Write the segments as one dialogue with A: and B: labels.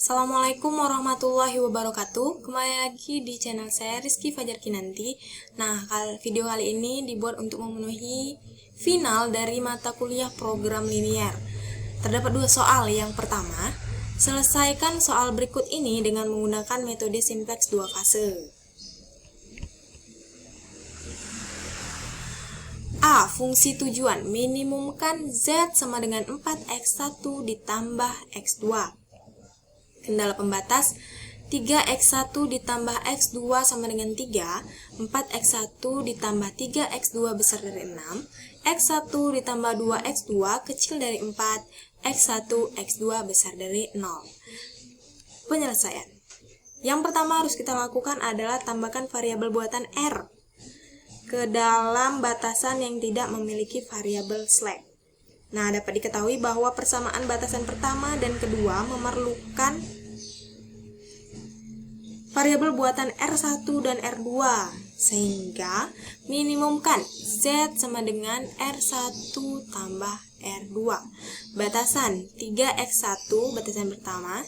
A: Assalamualaikum warahmatullahi wabarakatuh. Kembali lagi di channel saya Rizky Fajar Kinanti. Nah, video kali ini dibuat untuk memenuhi final dari mata kuliah program linier. Terdapat dua soal. Yang pertama, selesaikan soal berikut ini dengan menggunakan metode simpleks dua fase. A. Fungsi tujuan, minimumkan Z sama dengan 4x1 ditambah x2. Kendala pembatas, 3x1 ditambah x2 sama dengan 3, 4x1 ditambah 3x2 besar dari 6, x1 ditambah 2x2 kecil dari 4, x1, x2 besar dari 0. Penyelesaian. Yang pertama harus kita lakukan adalah tambahkan variabel buatan R ke dalam batasan yang tidak memiliki variabel slack. Nah, dapat diketahui bahwa persamaan batasan pertama dan kedua memerlukan variabel buatan R1 dan R2, sehingga minimumkan Z sama dengan R1 tambah R2. Batasan 3x1, batasan pertama,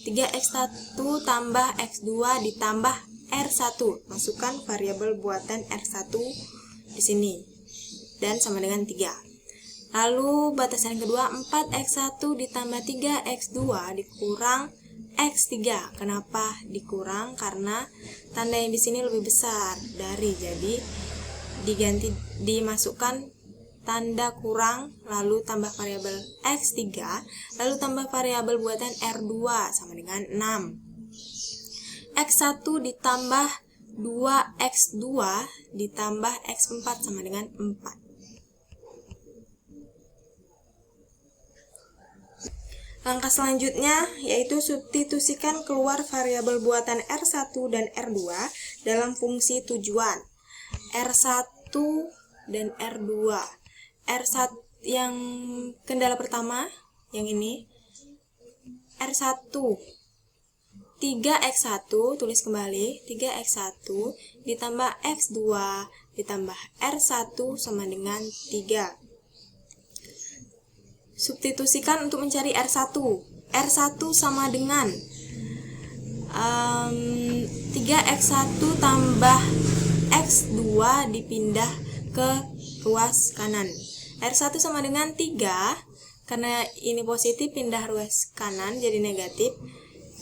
A: 3x1 tambah x2 ditambah R1. Masukkan variabel buatan R1 di sini dan sama dengan 3. Lalu batasan kedua, 4x1 ditambah 3x2 dikurang x3. Kenapa dikurang? Karena tanda yang di sini lebih besar dari, jadi dimasukkan tanda kurang, lalu tambah variabel x3, lalu tambah variabel buatan R2 sama dengan 6. X1 ditambah 2x2 ditambah x4 sama dengan 4. Langkah selanjutnya yaitu substitusikan keluar variabel buatan R1 dan R2 dalam fungsi tujuan. R1 dan R2. R1 yang kendala pertama, yang ini. R1 3x1, tulis kembali, 3x1 ditambah x2 ditambah R1 sama dengan 3. Substitusikan untuk mencari R1. R1 sama dengan 3x1 tambah x2 dipindah ke ruas kanan. R1 sama dengan 3, karena ini positif pindah ruas kanan jadi negatif.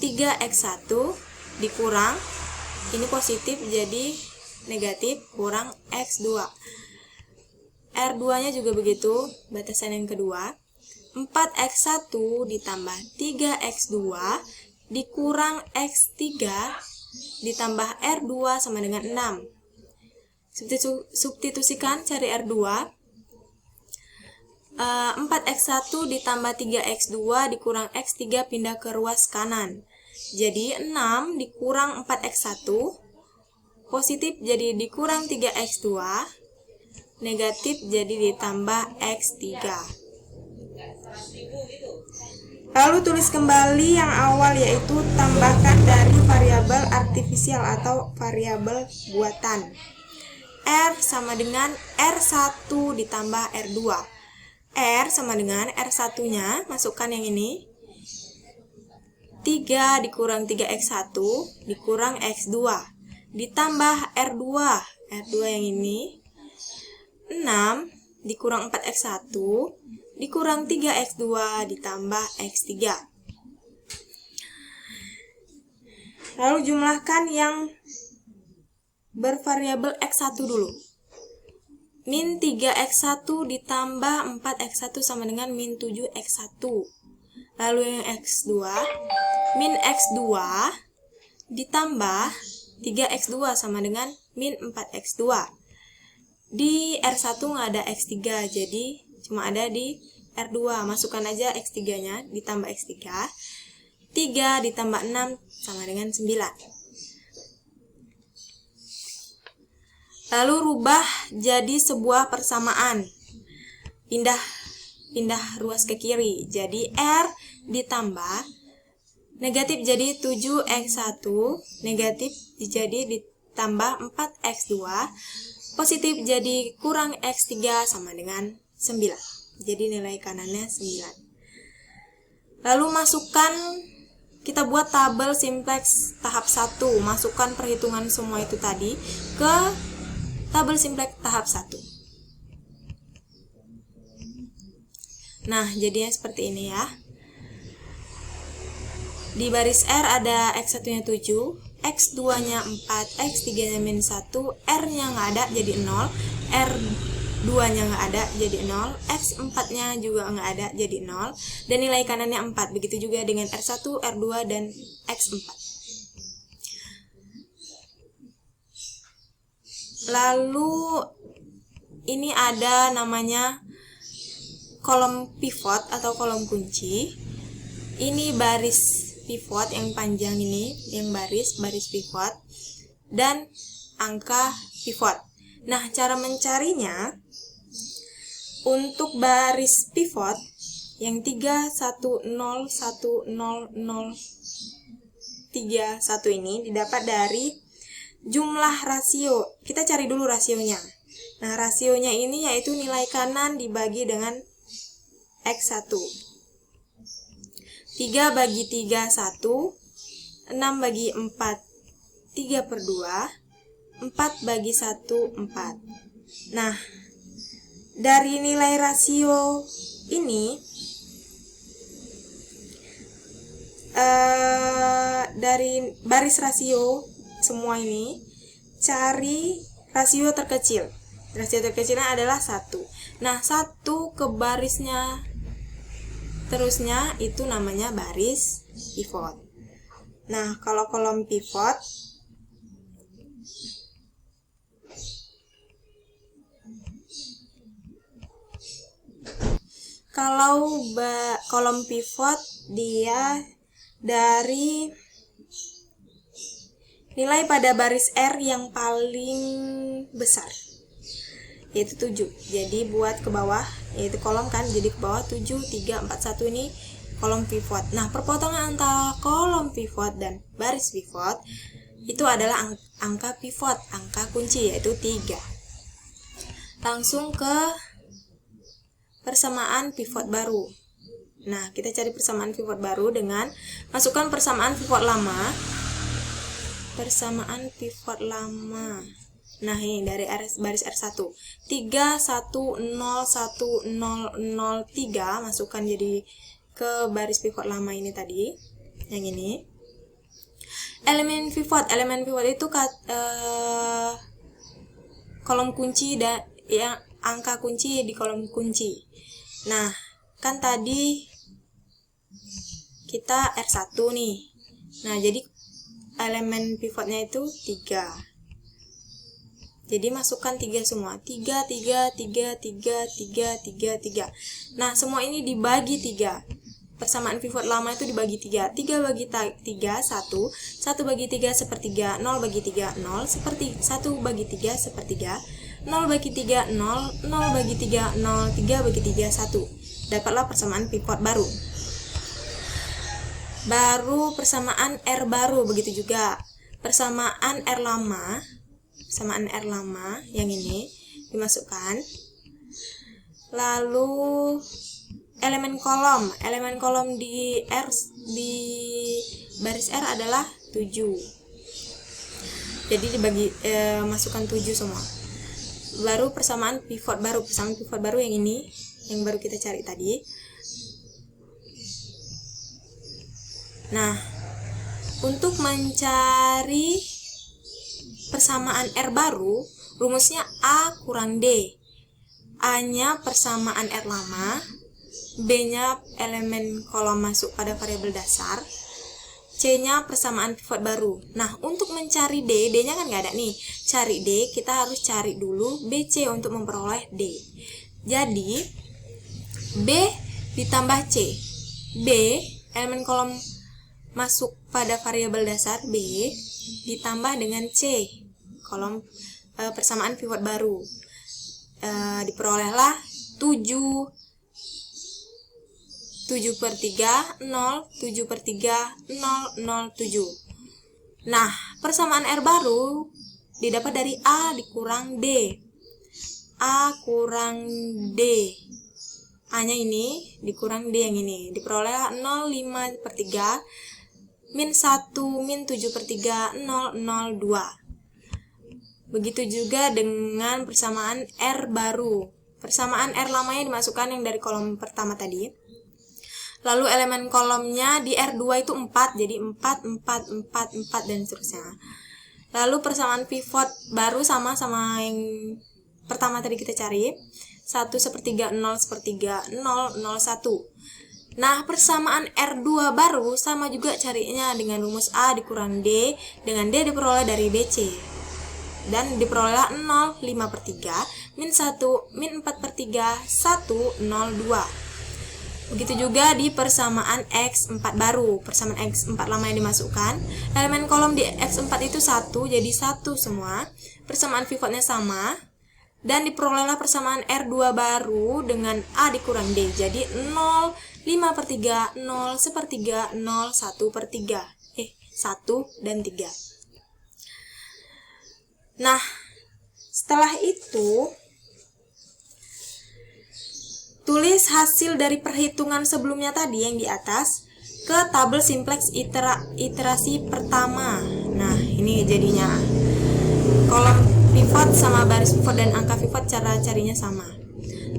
A: 3x1 dikurang, ini positif jadi negatif, kurang x2. R2 nya juga begitu, batasan yang kedua. 4x1 ditambah 3x2 dikurang x3 ditambah R2 sama dengan 6. Substitusikan, cari R2. 4x1 ditambah 3x2 dikurang x3 pindah ke ruas kanan. Jadi 6 dikurang 4x1 positif jadi dikurang 3x2, negatif jadi ditambah x3. Lalu tulis kembali yang awal, yaitu tambahkan dari variabel artifisial atau variabel buatan. R sama dengan R1 ditambah R2. R sama dengan R1 nya, masukkan yang ini, 3 dikurang 3x1 dikurang x2 ditambah R2. R2 yang ini 6 dikurang 4x1 dikurang 3x2 ditambah x3. Lalu jumlahkan yang bervariabel x1 dulu. Min 3x1 ditambah 4x1 sama dengan min 7x1. Lalu yang x2, min x2 ditambah 3x2 sama dengan min 4x2. Di R1 nggak ada x3, jadi cuma ada di R2. Masukkan aja x3 nya ditambah x3. 3 ditambah 6 sama dengan 9. Lalu rubah jadi sebuah persamaan. Pindah ruas ke kiri. Jadi R ditambah negatif jadi 7x1, negatif jadi ditambah 4x2, positif jadi kurang x3 sama dengan 9. Jadi nilai kanannya 9. Lalu kita kita buat tabel simplex tahap 1. Masukkan perhitungan semua itu tadi ke tabel simplex tahap 1. Nah, jadinya seperti ini ya. Di baris R ada X1-nya 7, X2-nya 4, X3-nya -1, R-nya nggak ada jadi 0, R2-nya nggak ada jadi 0, X4-nya juga nggak ada jadi 0, dan nilai kanannya 4. Begitu juga dengan R1, R2, dan X4. Lalu ini ada namanya kolom pivot atau kolom kunci. Ini baris pivot yang panjang ini, yang baris pivot, dan angka pivot. Nah, cara mencarinya untuk baris pivot yang 3, 1, 0, 1, 0, 0, 3, 1 ini didapat dari jumlah rasio. Kita cari dulu rasionya. Nah, rasionya ini yaitu nilai kanan dibagi dengan X1. 3 bagi 3, 1, 6 bagi 4, 3/2, 4 bagi 1, 4. Nah, dari nilai rasio ini, dari baris rasio semua ini, cari rasio terkecil. Rasio terkecilnya adalah 1. Nah, 1 ke barisnya terusnya itu namanya baris pivot. Nah, kalau kolom pivot kolom pivot dia dari nilai pada baris R yang paling besar, yaitu 7. Jadi buat ke bawah, yaitu kolom kan, jadi ke bawah 7, 3, 4, 1 ini kolom pivot. Nah, perpotongan antara kolom pivot dan baris pivot itu adalah angka pivot, angka kunci, yaitu 3. Langsung ke persamaan pivot baru. Nah, kita cari persamaan pivot baru dengan masukkan persamaan pivot lama. Persamaan pivot lama. Nah, ini dari baris R1. 3, 1, 0, 1, 0, 0, 3. Masukkan jadi ke baris pivot lama ini tadi. Yang ini. Elemen pivot itu kolom kunci dan yang angka kunci di kolom kunci. Nah, kan tadi kita R1 nih. Nah, jadi elemen pivotnya itu 3. Jadi masukkan 3 semua. 3, 3, 3, 3, 3, 3, 3. Nah, semua ini dibagi 3. Persamaan pivot lama itu dibagi 3. 3 bagi 3, 1. 1 bagi 3, sepertiga. 0 bagi 3, 0. 1 bagi 3, sepertiga. 0 bagi 3, 0. 0 bagi 3, 0. 3 bagi 3, 1. Dapatlah persamaan pivot baru. Baru persamaan R baru, begitu juga. Persamaan R lama yang ini dimasukkan. Lalu elemen kolom di baris R adalah 7. Jadi dibagi masukkan 7 semua. Baru persamaan pivot baru yang ini yang baru kita cari tadi. Nah, untuk mencari persamaan R baru, rumusnya A kurang D. A-nya persamaan R lama, B-nya elemen kolom masuk pada variabel dasar, C-nya persamaan pivot baru. Nah, untuk mencari D, D-nya kan nggak ada nih. Cari D, kita harus cari dulu BC untuk memperoleh D. Jadi, B ditambah C. B, elemen kolom masuk pada variabel dasar B ditambah dengan C, kolom persamaan pivot baru. Diperolehlah 7/3, 0, 7/3, 0, 0, 7. Nah, persamaan R baru didapat dari A dikurang D. A kurang D. A-nya ini dikurang D yang ini. Diperoleh 0, 5/3. min 1, min 7/3, 0, 0, 2. Begitu juga dengan persamaan R baru. Persamaan R lamanya dimasukkan yang dari kolom pertama tadi. Lalu elemen kolomnya di R2 itu 4, jadi 4, 4, 4, 4, dan seterusnya. Lalu persamaan pivot baru sama yang pertama tadi kita cari. 1/3, 0/3, 0, 0, 1. Nah, persamaan R2 baru sama juga carinya dengan rumus A dikurang D, dengan D diperoleh dari BC. Dan diperoleh 0, 5/3, min 1, min 4/3, 1, 0, 2. Begitu juga di persamaan X4 baru. Persamaan X4 lama yang dimasukkan. Elemen kolom di X4 itu 1, jadi 1 semua. Persamaan pivotnya sama. Dan diperolehlah persamaan R2 baru dengan A dikurang D. Jadi 0, 5/3, 0, 1/3, 0, 1/3. 1 dan 3. Nah, setelah itu, tulis hasil dari perhitungan sebelumnya tadi yang di atas ke tabel simplex iterasi pertama. Nah, ini jadinya kolom pivot sama baris pivot dan angka pivot, cara carinya sama.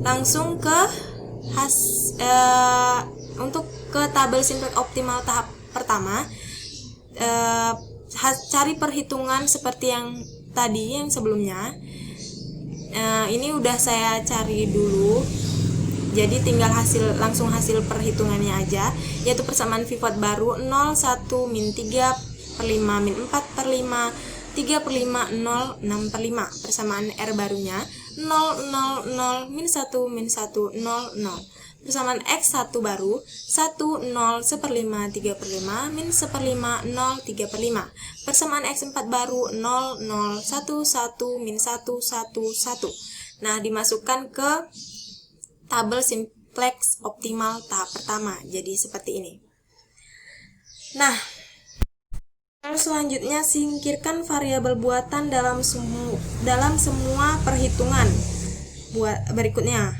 A: Langsung ke untuk ke tabel simplex optimal tahap pertama, cari perhitungan seperti yang tadi yang sebelumnya. Ini udah saya cari dulu, jadi tinggal langsung hasil perhitungannya aja, yaitu persamaan pivot baru 0, 1, min 3/5, min 4/5, 3/5, 0, 6/5. Persamaan R barunya 0, 0, 0, min 1, min 1, 0, 0. Persamaan X1 baru 1, 0, 1/5, 3/5, min 1/5, 0, 3/5. Persamaan X4 baru 0, 0, 1, 1, min 1, 1, 1. Nah, dimasukkan ke tabel simplex optimal tahap pertama. Jadi seperti ini. Nah, selanjutnya singkirkan variabel buatan dalam semua perhitungan berikutnya.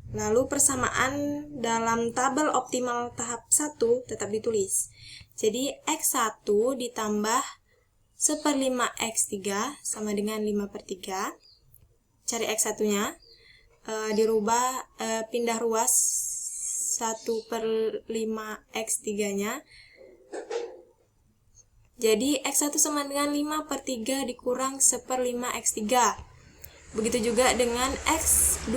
A: Lalu persamaan dalam tabel optimal tahap 1 tetap ditulis. Jadi X1 ditambah 1/5 X3 sama dengan 5/3. Cari X1-nya. Dirubah, pindah ruas 1/5 X3-nya. Jadi X1 sama dengan 5/3 dikurang 1/5 X3. Begitu juga dengan X2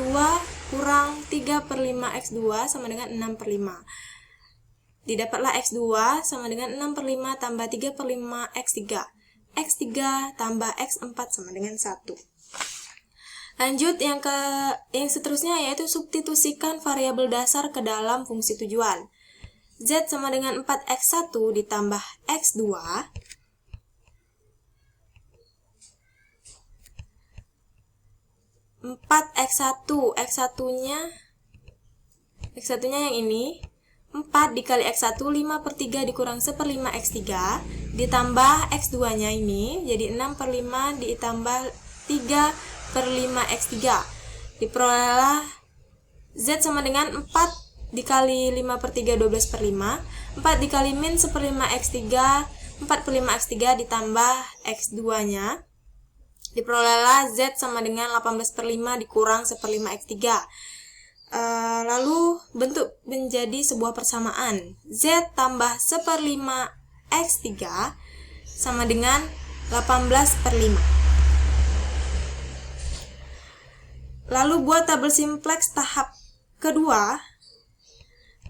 A: kurang 3/5 X2 sama dengan 6/5. Didapatlah X2 sama dengan 6/5 tambah 3/5 X3. X3 tambah X4 sama dengan 1. Lanjut yang seterusnya, yaitu substitusikan variabel dasar ke dalam fungsi tujuan. Z sama dengan 4X1 ditambah X2 4X1, X1-nya yang ini 4 dikali X1, 5/3 dikurang 1/5 X3 ditambah X2-nya ini, jadi 6/5 ditambah 3/5 X3. Diperolehlah Z sama dengan 4 dikali 5/3, 12/5. 4 dikali min 1/5 X3, 4/5 X3 ditambah X2-nya. Diperolehlah Z sama dengan 18/5 dikurang 1/5 X3. Lalu bentuk menjadi sebuah persamaan. Z tambah 1/5 X3 sama dengan 18/5. Lalu buat tabel simplex tahap kedua.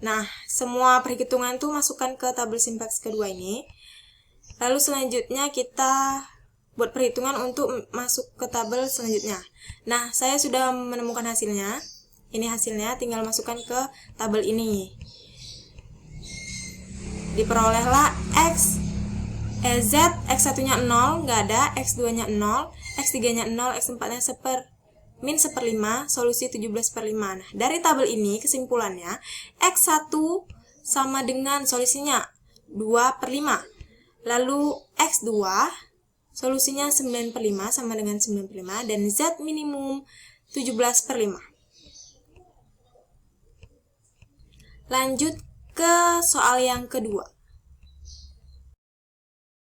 A: Nah, semua perhitungan itu masukkan ke tabel simplex kedua ini. Lalu selanjutnya kita buat perhitungan untuk masuk ke tabel selanjutnya. Nah, saya sudah menemukan hasilnya. Ini hasilnya, tinggal masukkan ke tabel ini. Diperolehlah Z, X1-nya 0, nggak ada, X2-nya 0, X3-nya 0, X4-nya min 1/5, solusi 17/5. Nah, dari tabel ini kesimpulannya, X1 sama dengan solusinya 2/5. Lalu X2 solusinya 9/5 sama dengan 9/5 dan Z minimum 17/5. Lanjut ke soal yang kedua.